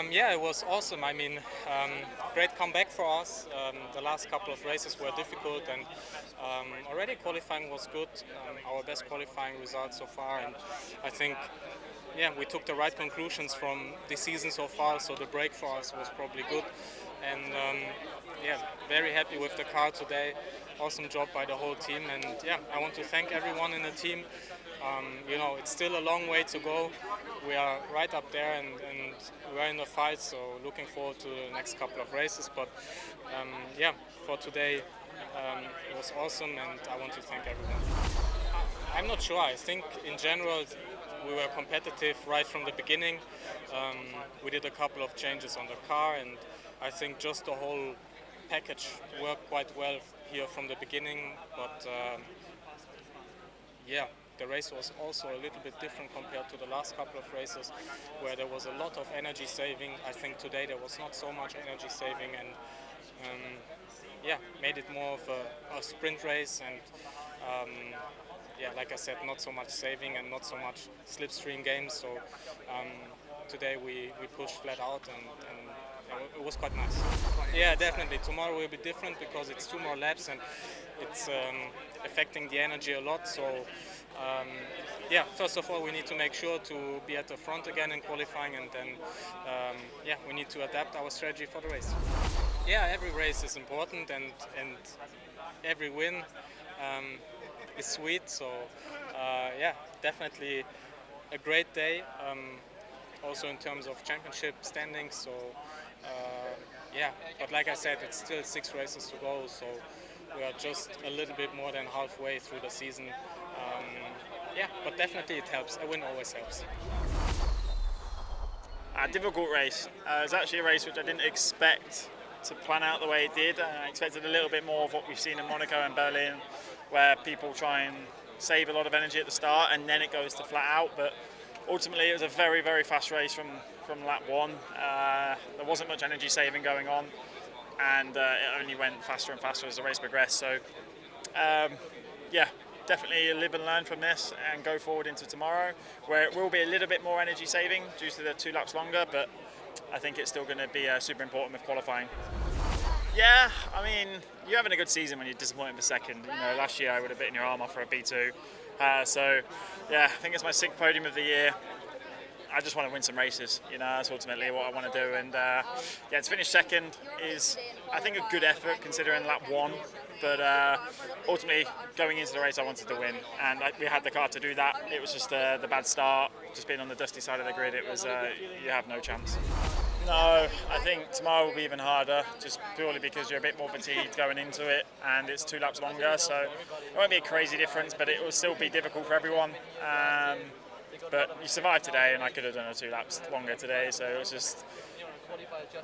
Yeah, it was awesome. I mean, great comeback for us. The last couple of races were difficult, and already qualifying was good. Our best qualifying result so far, and I think, yeah, we took the right conclusions from the season so far. So the break for us was probably good, and yeah, very happy with the car today. Awesome job by the whole team, and yeah, I want to thank everyone in the team. It's still a long way to go. We are right up there, and we're in the fight. So looking forward to the next couple of races. But yeah, for today, it was awesome, and I want to thank everyone. I'm not sure. I think in general we were competitive right from the beginning. We did a couple of changes on the car, and I think just the whole package worked quite well here from the beginning. But yeah, the race was also a little bit different compared to the last couple of races, where there was a lot of energy saving. I think today there was not so much energy saving, and yeah, made it more of a sprint race. And yeah, like I said, not so much saving and not so much slipstream games. So today we pushed flat out, and it was quite nice. Yeah, definitely. Tomorrow will be different because it's 2 more laps, and it's affecting the energy a lot. So yeah, first of all, we need to make sure to be at the front again in qualifying, and then yeah, we need to adapt our strategy for the race. Yeah, every race is important, and every win is sweet. So yeah, definitely a great day. Also in terms of championship standings. So yeah, but like I said, it's still 6 races to go. So we are just a little bit more than halfway through the season. Yeah, but definitely it helps. A win always helps. A difficult race. It was actually a race which I didn't expect to plan out the way it did. I expected a little bit more of what we've seen in Monaco and Berlin, where people try and save a lot of energy at the start and then it goes to flat out. But ultimately it was a very, very fast race from lap 1. There wasn't much energy saving going on, and it only went faster and faster as the race progressed. So yeah, definitely live and learn from this and go forward into tomorrow, where it will be a little bit more energy saving due to the 2 laps longer, but I think it's still going to be super important with qualifying. Yeah, I mean, you're having a good season when you're disappointed for second. Last year I would have bitten your arm off for a B2. So yeah, I think it's my 6th podium of the year. I just want to win some races, that's ultimately what I want to do. And yeah, to finish second is, I think, a good effort considering lap 1. But ultimately, going into the race, I wanted to win, and we had the car to do that. It was just the bad start, just being on the dusty side of the grid. It was you have no chance. No, I think tomorrow will be even harder, just purely because you're a bit more fatigued going into it, and it's 2 laps longer. So it won't be a crazy difference, but it will still be difficult for everyone. But you survived today, and I could have done 2 laps longer today. So it was just,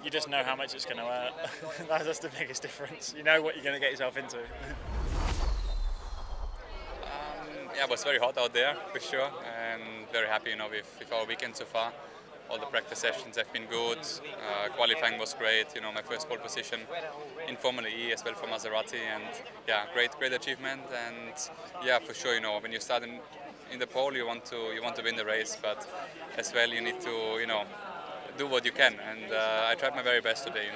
you just know how much it's going to hurt. That's the biggest difference. You know what you're going to get yourself into. Yeah, it was very hot out there for sure, and very happy, with our weekend so far. All the practice sessions have been good. Qualifying was great. My first pole position in Formula E as well for Maserati, and yeah, great achievement. And yeah, for sure, when you start in the pole, you want to win the race, but as well you need to do what you can, and I tried my very best today.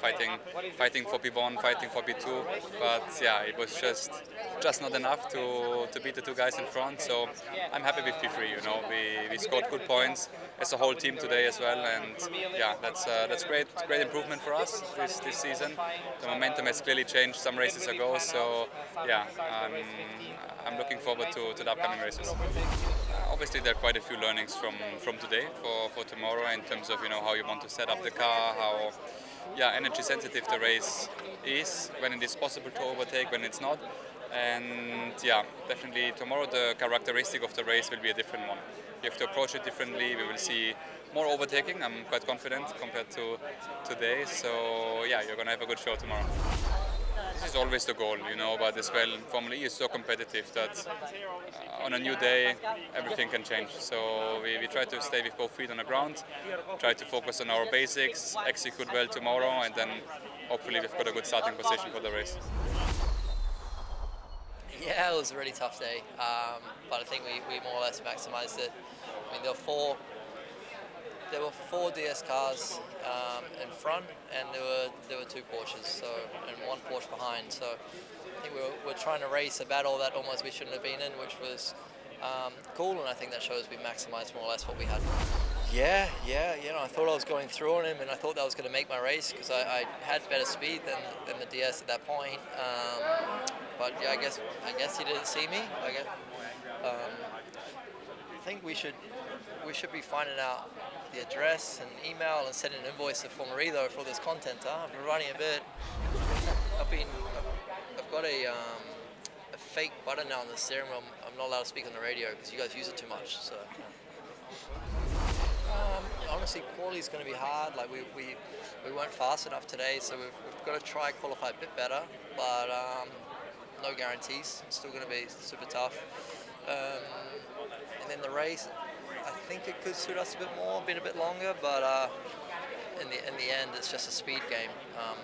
Fighting for P1, fighting for P2, but yeah, it was just not enough to beat the 2 guys in front. So I'm happy with P3. We scored good points as a whole team today as well, and yeah, that's great improvement for us this season. The momentum has clearly changed some races ago, so yeah, I'm looking forward to the upcoming races. Obviously, there are quite a few learnings from today for tomorrow in terms of how you want to set up the car, how energy sensitive the race is, when it is possible to overtake, when it's not. And yeah, definitely tomorrow the characteristic of the race will be a different one. You have to approach it differently. We will see more overtaking. I'm quite confident compared to today. So yeah, you're going to have a good show tomorrow. This is always the goal, but as well, Formula E is so competitive that on a new day, everything can change. So we try to stay with both feet on the ground, try to focus on our basics, execute well tomorrow, and then hopefully we've got a good starting position for the race. Yeah, it was a really tough day, but I think we more or less maximised it. I mean, there there were 4 DS cars in front, and there were 2 Porsches, so and 1 Porsche behind. So I think we're trying to race a battle that almost we shouldn't have been in, which was cool, and I think that shows we maximized more or less what we had. Yeah, I thought I was going through on him, and I thought that was going to make my race because I had better speed than the DS at that point. But yeah, I guess he didn't see me. I think we should be finding out the address and email and sending an invoice to Formarido for this content. I've been running a bit. I've got a fake button now on the steering wheel. I'm not allowed to speak on the radio because you guys use it too much. So honestly, quality is going to be hard. Like we weren't fast enough today, so we've got to try qualify a bit better. But no guarantees. It's still going to be super tough. And then the race, I think it could suit us a bit more, been a bit longer, but in the end, it's just a speed game.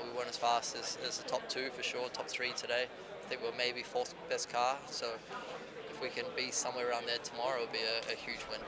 We weren't as fast as the top 2 for sure, top 3 today. I think we're maybe 4th best car, so if we can be somewhere around there tomorrow, it'll be a huge win.